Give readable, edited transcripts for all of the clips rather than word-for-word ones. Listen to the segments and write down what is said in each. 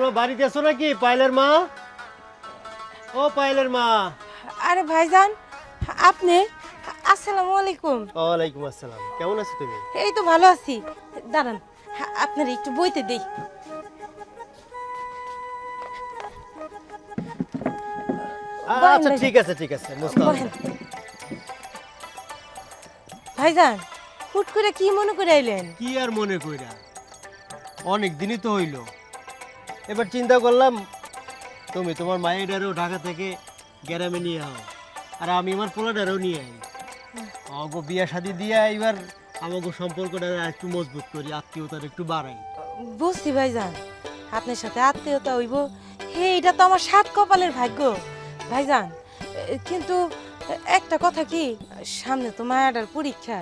মা বাড়িতে আছো নাকি? পায়েলের মা, ও পায়েলের মা। আরে ভাইজান, আপনি? আসসালামু আলাইকুম। ওয়ালাইকুম আসসালাম। কেমন আছো তুমি? এই তো ভালো আছি। দাঁড়ান, আপনার একটু বইতে দেই। আচ্ছা ঠিক আছে ঠিক আছে, মুস্তাফা। বহেন। ভাইজান, হুট করে কি মনে করে আইলেন? কি আর মনে কইরা, অনেক দিনই তো হইল। এবার চিন্তা করলাম তুমি তোমার মায়েরারও ঢাকা থেকে গ্রামে নিয়ে আও, আর আমি আমার পোলাডারও নিয়ে আই। আমাকে বিয়া শাদি দিয়ে এবার আমাকে সম্পর্কটা একটু মজবুত করি, আত্মীয়তার একটু বাড়াই। বুঝছি ভাইজান, আপনার সাথে আত্মীয়তা হইব, হে এটা তো আমার সাত কপালের ভাগ্য। ভাইজান, কিন্তু একটা কথা কি, সামনে তো মায়াটার পরীক্ষা।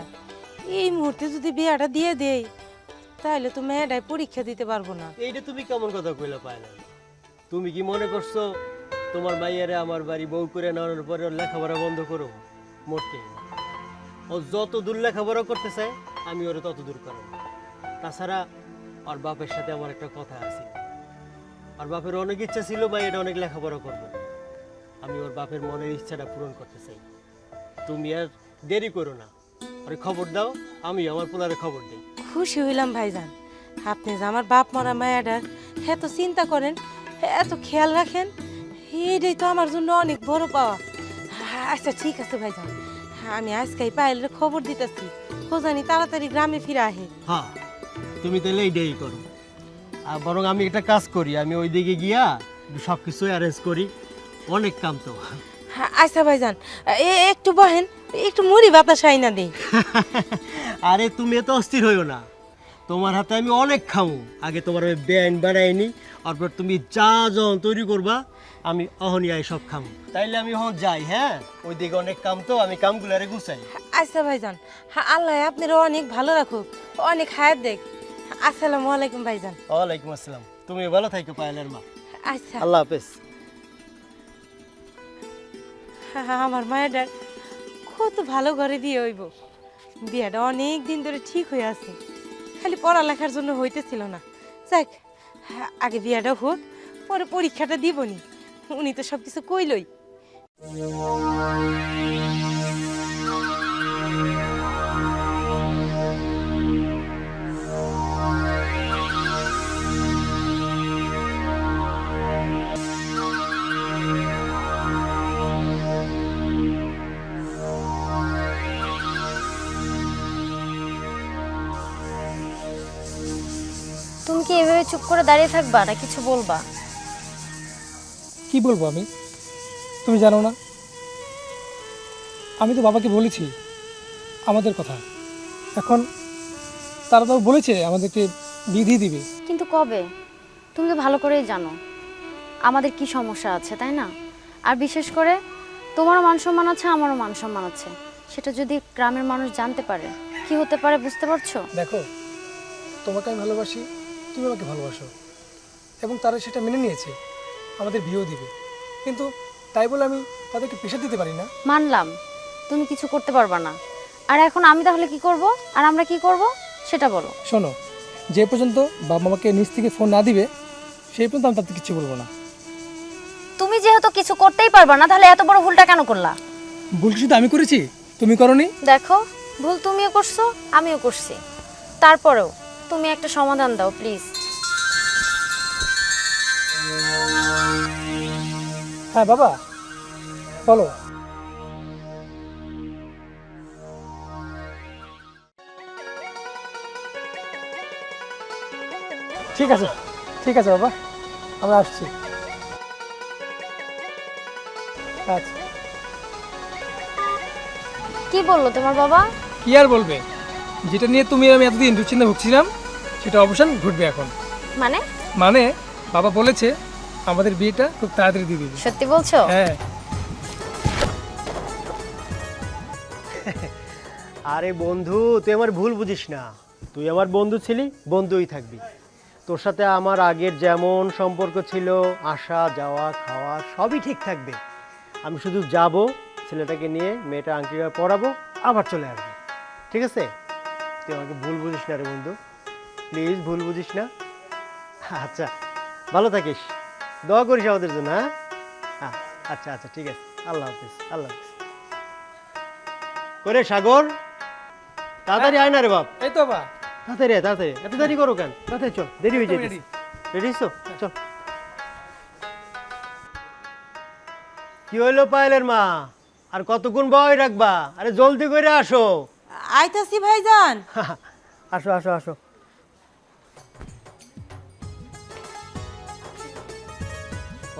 এই মুহূর্তে যদি বিয়াটা দিয়ে দেই, তাহলে তো মেয়েটাই পরীক্ষা দিতে পারবো না। এইটা তুমি কেমন কথা কইলা পাইলা? তুমি কি মনে করছো তোমার মাইয়ারে আমার বাড়ি বউ করে নেওয়ার পরে ওর লেখাপড়া বন্ধ করো? মোটে ও যত দূর লেখাপড়া করতে চায় আমি ওরে তত দূর করো। তাছাড়া ওর বাপের সাথে আমার একটা কথা আছে। ওর বাপের অনেক ইচ্ছা ছিল মাইয়াটা অনেক লেখাপড়া করবো, আমি ওর বাপের মনের ইচ্ছাটা পূরণ করতে চাই। তুমি আর দেরি করো না, আরে খবর দাও, আমি আমার পোলারে খবর দিই। খুশি হইলাম ভাইজান, আপনি যে আমার বাপ মরা মায়াটার এত চিন্তা করেন, এত খেয়াল রাখেন, এইটাই তো আমার জন্য অনেক বড় পাওয়া। আচ্ছা ঠিক আছে ভাইজান, আমি আজকেই পায়েলের খবর দিতেছি, ও জানি তাড়াতাড়ি গ্রামে ফিরে আহে। হ্যাঁ, তুমি তাহলে এইটাই করো। আর বরং আমি একটা কাজ করি, আমি ওই দিকে গিয়া সব কিছু অ্যারেঞ্জ করি, অনেক কাম তো। আচ্ছা ভাইজান, একটু বহেন, একটু মুড়ি বাতাস আইনা দেই। আরে তুমি এত অস্থির হইও না, তোমার হাতে আমি অনেক খামু। আগে তোমার আমি ব্যান বানাইনি, তারপর তুমি যা যখন তৈরি করবা আমি অহনি আই সব খামু। তাইলে আমি এখন যাই। হ্যাঁ, ওই দিকে অনেক কাম তো, আমি কামগুলো আরে গুছাই। আচ্ছা ভাইজান, আল্লাহ আপনারও অনেক ভালো রাখুক, অনেক হায়াত দেখ। আসসালামু আলাইকুম ভাইজান। ওয়ালাইকুম আসসালাম। তুমি ভালো থাকো পায়েলের মা। আচ্ছা, আল্লাহ হাফেজ। আমার মায়ের কত ভালো ঘরে দিয়ে হইব, বিয়াটা অনেক দিন ধরে ঠিক হয়ে আছে, খালি পড়ালেখার জন্য হইতেছিল না। যাক, আগে বিয়াটা হোক, পরে পরীক্ষাটা দিবনি, উনি তো সব কিছু কইলই। তুমি কি এভাবে চুপ করে দাঁড়িয়ে থাকবা না কিছু বলবা? কি বলবো আমি, তুমি জানো না? আমি তো বাবাকে বলেছি আমাদের কথা, এখন তারা তো বলেছে আমাদেরকে বিধি দিবে। কিন্তু কবে? তুমি তো ভালো করেই জানো আমাদের কি সমস্যা আছে, তাই না? আর বিশেষ করে তোমারও মান সম্মান আছে, আমারও মান সম্মান আছে, সেটা যদি গ্রামের মানুষ জানতে পারে কি হতে পারে, বুঝতে পারছো? দেখো, তোমাকে আমি ভালোবাসি, তুমি আমাকে ভালোবাসো, এবং তারা সেটা মেনে নিয়েছে, আমাদের বিয়েও দিবে। কিন্তু তাই বলে আমি তাদেরকে প্রেশার দিতে পারি না। মানলাম তুমি কিছু করতে পারবা না, আর এখন আমি তাহলে কি করব, আর আমরা কি করব সেটা বলো। শোনো, যে পর্যন্ত বাবা মামাকে নিজ থেকে ফোন না দিবে সেই পর্যন্ত আমি তাদের কিছু বলবো না। তুমি যেহেতু কিছু করতেই পারবা না, তাহলে এত বড় ভুলটা কেন করলা? ভুল শুধু আমি করেছি, তুমি করনি। দেখো, ভুল তুমিও করছো, আমিও করছি, তারপরেও তুমি একটা সমাধান দাও প্লিজ। হ্যাঁ বাবা, বলো। ঠিক আছে, ঠিক আছে বাবা, আমরা আসছি। আচ্ছা। কি বললো তোমার বাবা? কি আর বলবে, যেটা নিয়ে তুমি আমি এতদিন দুশ্চিন্তা ভুগছিলাম সেটা অবসান ঘটবে এখন। মানে? মানে বাবা বলেছে আমাদের বিয়েটা খুব তাড়াতাড়ি দিয়ে দিবে। সত্যি বলছো? হ্যাঁ। আরে বন্ধু, তুই আমার ভুল বুঝিস না, তুই আমার বন্ধু ছিলি, বন্ধুই থাকবি। তোর সাথে আমার আগের যেমন সম্পর্ক ছিল, আসা যাওয়া খাওয়া সবই ঠিক থাকবে। আমি শুধু যাব, ছেলেটাকে নিয়ে মেয়েটা আংটিটা পরাবো, আবার চলে আসবো। ঠিক আছে? তুই আমাকে ভুল বুঝিস না রে বন্ধু, প্লিজ ভুল বুঝিস না। আচ্ছা, ভালো থাকিস, দোয়া করিস আমাদের জন্য। হ্যাঁ হ্যাঁ, আচ্ছা আচ্ছা ঠিক আছে, আল্লাহ হাফিজ, আল্লাহ হাফিজ। করে সাগর, তাড়াতাড়ি আয় না রে বাপ, এই তো বা তাড়াতাড়ি আয়, তাড়াতাড়ি, এত দেরি করো কেন? তাড়াতাড়ি চল, দেরি হয়ে যাবে। রেডি তো চল। কি হইলো পায়েলের মা, আর কতক্ষণ বয় রাখবা? আরে জলদি করে আসো। আইতাছি ভাইজান। আসো আসো আসো।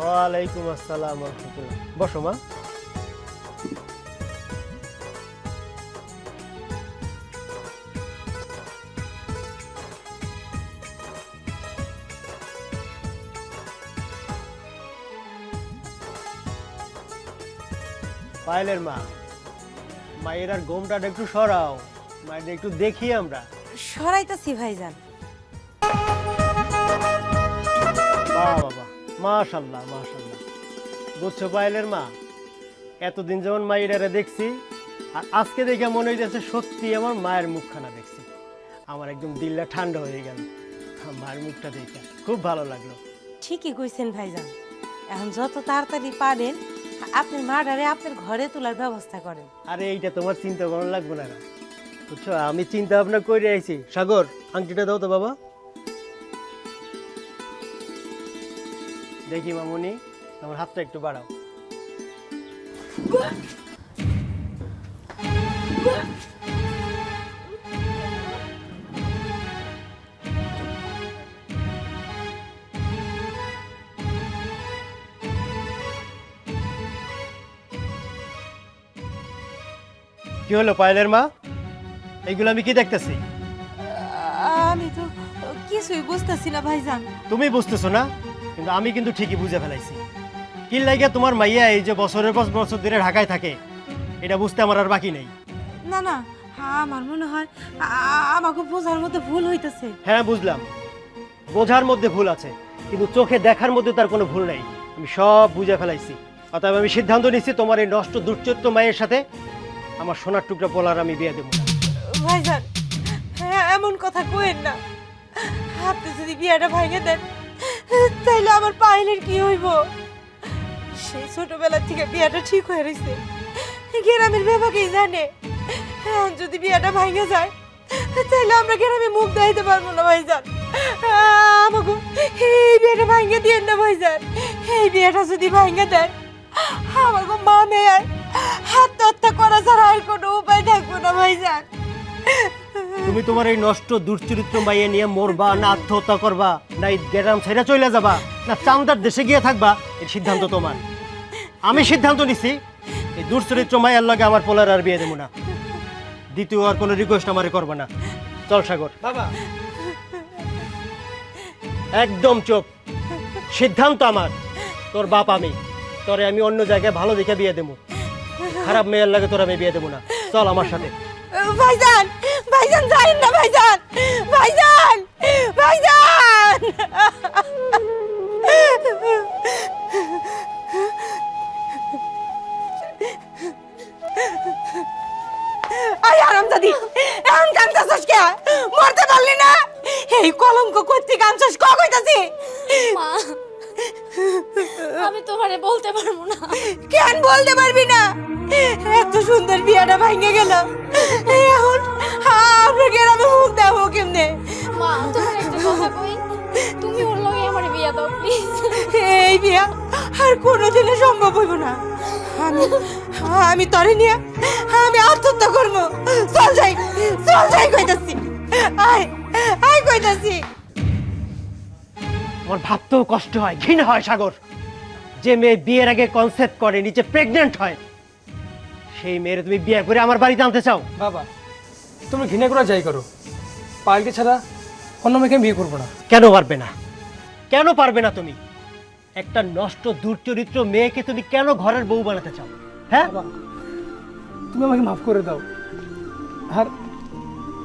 ওয়ালাইকুম আসসালাম ওয়া রাহমাতুল্লাহ। বসো মা। পায়েলের মা, মায়ের আর গোমটা একটু সরাও, মায়ের একটু দেখি আমরা। সরাইতাছি ভাইজান। বাহ বাবা, মাশাআল্লাহ মাশাআল্লাহ। বুঝছো পায়েলের মা, এতদিন যেমন মায়েরা দেখছি, আর আজকে দেখে মনে হইতেছে সত্যি আমার মায়ের মুখখানা দেখছি। আমার একদম দিলটা ঠান্ডা হয়ে গেল মায়ের মুখটা দেখে, খুব ভালো লাগলো। ঠিকই কইছেন ভাইজান, এখন যত তাড়াতাড়ি পারেন আপনার মাডারে আপনার ঘরে তোলার ব্যবস্থা করেন। আরে এইটা তোমার চিন্তা করা লাগবে না, বুঝছো? আমি চিন্তা ভাবনা করে আইছি। সাগর, আংটিটা দাও তো বাবা। দেখি মামুনি, আমার হাতটা একটু বাড়াও। কি হলো পায়েলের মা, এইগুলো আমি কি দেখতেছি? আমি তো কিছুই বুঝতেছি না ভাইজান। তুমি বুঝতেছো না, কিন্তু আমি কিন্তু ঠিকই বুঝে ফেলাইছি। কি লাগে তোমার মাইয়া এই যে বছরের পর বছর ধরে ঢাকায় থাকে, এটা বুঝতে আমার আর বাকি নেই। না না, আমার মনে হয় আমাকে বোঝার মধ্যে ভুল হইতেছে। হ্যাঁ বুঝলাম, বোঝার মধ্যে ভুল আছে, কিন্তু চোখে দেখার মধ্যে তার কোনো ভুল নেই। আমি সব বুঝে ফেলাইছি। অতএব আমি সিদ্ধান্ত নিচ্ছি, তোমার এই নষ্ট দুর্চরিত্র মায়ের সাথে আমার সোনার টুকরা পোলার আমি বিয়ে দেবো না। ভাইজান, এমন কথা কইেন না। আপনি যদি বিয়াটা ভাঙে দেন তাইলে আমার পাইলের কি হইব? সেই ছোটবেলা থেকে বিয়াটা ঠিক হয়ে রয়েছে, গ্রামের ব্যাপাকেই জানে। এখন যদি বিয়াটা ভাঙে যায় তাইলে আমরা গ্রামে মুখ দেখাইতে পারবো না ভাইজান। আমাকে এই বিয়াটা ভাঙে দিয়েন না ভাইজান। এই বিয়াটা যদি ভাঙে দেন আমাকে মা মেয়ে আত্মহত্যা করা ছাড়া আর কোনো উপায় থাকবো না ভাইজান। তুমি তোমার এই নষ্ট দুর্চরিত্র মাইয়া নিয়ে মরবা, না আত্মহত্যা করবা, না এই গ্রাম ছেড়ে চলে যাবা, না চান্দার দেশে গিয়ে থাকবা, এর সিদ্ধান্ত তোমার। আমি সিদ্ধান্ত নিছি, এই দুর্চরিত্র মায়ের লগে আমার পোলার আর বিয়ে দেবো না। দ্বিতীয় আর কোনো রিকোয়েস্ট আমারে করবা না। চল সাগর। বাবা, একদম চুপ। সিদ্ধান্ত আমার, তোর বাপ আমি, তোরে আমি অন্য জায়গায় ভালো দেখে বিয়ে দেবো। খারাপ মেয়ের লাগে তোর আমি বিয়ে দেবো না। চল আমার সাথে। ভাইজান, ভাইজান যাইন না ভাইজান, ভাইজান, ভাইজান। আই আরামজাদি, এখন কাঁদতাছস কে? মরতে পারলি না? এই কলঙ্ক করতে কাঁদছস ক কইতাছি? মা, আমি তোমারে বলতে পারবো না। কেন বলতে পারবি না? এত সুন্দর বিয়াটা ভাঙে গেল, এখন আমরা গ্রামে মুখ দেবো কেমনে? মা, তোমার একটা কথা কই, তুমি ওর লগে আমার বিয়া দাও প্লিজ। এই বিয়া আর কোনোদিনও সম্ভব হইব না। আমি আমি তরে নিয়ে আমি আত্মহত্যা করবো। চল যাই, চল যাই কইতাছি। আয় আয় কইতাছি। আমার ভাবতেও কষ্ট হয়, ঘৃণা হয় সাগর। যে মেয়ে বিয়ের আগে কনসেপ্ট করে, নিচে প্রেগনেন্ট হয়, সেই মেয়ের তুমি বিয়ে করে আমার বাড়িতে আনতে চাও? বাবা, তুমি ঘৃণা করা যাই করো, পায়েলকে ছাড়া অন্য মেয়েকে আমি বিয়ে করবো না। কেন পারবে না? কেন পারবে না তুমি? একটা নষ্ট দুর্চরিত্র মেয়েকে তুমি কেন ঘরের বউ বানাতে চাও? হ্যাঁ, বাবা, তুমি আমাকে মাফ করে দাও। আর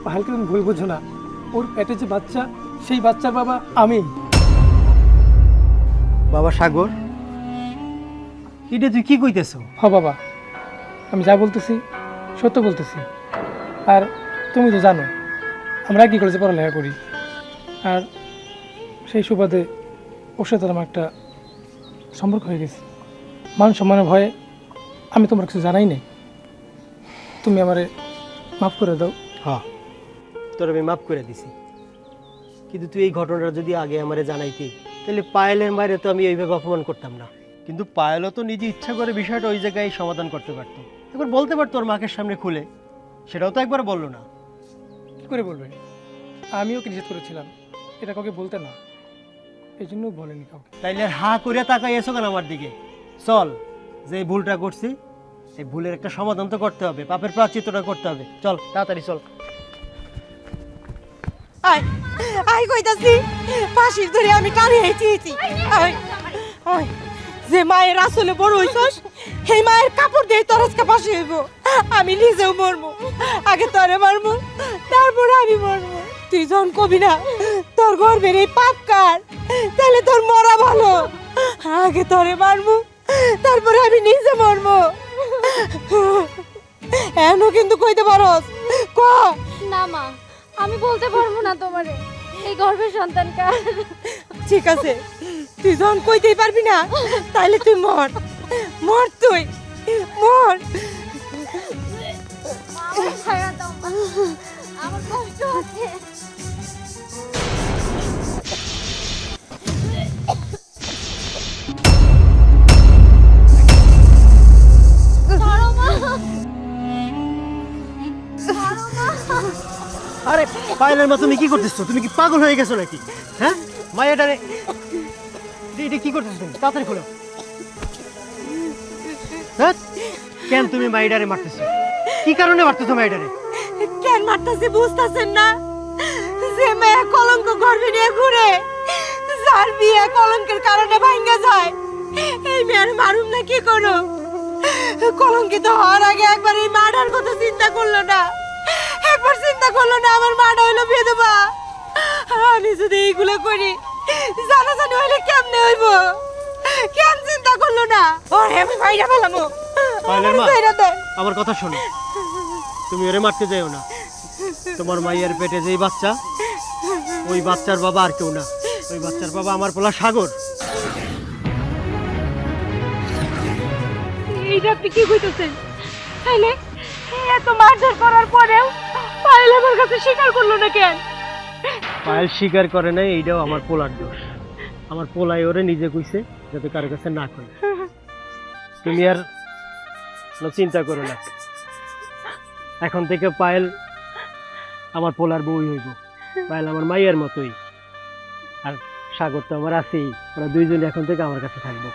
পায়েলকে তুমি ভুল বুঝো না, ওর পেটে যে বাচ্চা, সেই বাচ্চার বাবা আমি। বাবা সাগর, এটা তুই কি কইতেছো? হ বাবা, আমি যা বলতেছি সত্য বলতেছি। আর তুমি তো জানো আমরা কি কলেজে পড়ালেখা করি, আর সেই সুবাদে ওর সাথে আমার একটা সম্পর্ক হয়ে গেছে। মান সম্মানের ভয়ে আমি তোমার কিছু জানাই নাই। তুমি আমারে মাফ করে দাও। হ্যাঁ, তোর আমি মাফ করে দিছি, কিন্তু তুই এই ঘটনাটা যদি আগে আমারে জানাইতি তাহলে পায়েলের মায়ের তো আমি এইভাবে অপমান করতাম না। কিন্তু পায়েলও তো নিজে ইচ্ছা করে বিষয়টা ওই জায়গায় সমাধান করতে পারতো, একবার বলতে পারতো ওর মাকে সামনে খুলে, সেটাও তো একবার বললো না। কী করে বলবে? আমিও কি নিষেধ করেছিলাম এটা কাউকে বলতে না, এই জন্য বলেনি কাউকে। তাইলে আর হা করে তাকাই এসো কেন আমার দিকে? চল, যে এই ভুলটা করছি এই ভুলের একটা সমাধান তো করতে হবে, পাপের প্রায়শ্চিত্তটা করতে হবে। চল তাড়াতাড়ি চল। আয় আয় কইতাছি, ফাঁসির ধরে আমি টানি হেঁচেছি। আয় আয়, যে মায়ের আসলে বড় হইছস সেই মায়ের কাপড় দিয়ে তোর আজকে ফাঁসি হইব। আমি নিজেও মরবো, আগে তোরে মারবো তারপরে আমি মরবো। তুই যখন কবি না তোর গর্বের এই পাপ কার, তাহলে তোর মরা ভালো। আগে তোরে মারবো তারপরে আমি নিজে মরবো। এখনো কিন্তু কইতে পারস, ক। না মা, আমি বলতে পারবো না তোমারে এই গর্ভের সন্তান কার। ঠিক আছে, তুই যখন কইতেই পারবি না তাইলে তুই মর, মর তুই মর। আমার ছায়া দাও মা, আমার কষ্ট হচ্ছে। ছাড়ো মা, ছাড়ো মা। আরে পায়েলের মা, তুমি কি করতেছো? তুমি কি পাগল হয়ে গেছো নাকি? হ্যাঁ, মায়াটা রে, এটা কি করতেছো তুমি? তাড়াতাড়ি খোলো। হ্যাঁ, কেন তুমি মাইডারে মারতেছো? কি কারণে মারতেছো মাইডারে? কেন মারতাছে বুঝতাছেন না? যে মেয়ে কলঙ্ক গর্ভে নিয়ে ঘুরে, যার বিয়ে কলঙ্কের কারণে ভাঙ্গা যায়, এই মেয়ের মারুম না কি করো? কলঙ্কিত হওয়ার আগে একবার এই মাটার কথা চিন্তা করলো না, একবার চিন্তা করলো না আমার মাটা হইলো বিধবা। আমি যদি এইগুলো করি জানাজানি হইলে কেমনে হইব? কেন চিন্তা করলো না? ওরে আমি ভাইরা ফেলামো। পায়েলের মা, ছাইরা দেন। আমার কথা শোনো, তুমি ওরে মারতে যাও না। তোমার মাইয়ের পেটে যেই বাচ্চা, ওই বাচ্চার বাবা আর কেউ না, ওই বাচ্চার বাবা আমার পোলা সাগর। এইটা আপনি কি কইতেছেন? তাইলে এত মারধর করার পরেও পায়েল আমার কাছে স্বীকার করলো না কেন? পায়েল স্বীকার করে নাই, এইটাও আমার পোলার দোষ। আমার পোলাই ওরে নিজে কইছে যাতে কারো কাছে না কই। তুমি আর কোনো চিন্তা করো না, এখন থেকে পায়েল আমার পোলার বউই হইব। পায়েল আমার মাইয়ের মতোই, আর সাগর তো আমার আছেই। ওরা দুইজন এখন থেকে আমার কাছে থাকবো।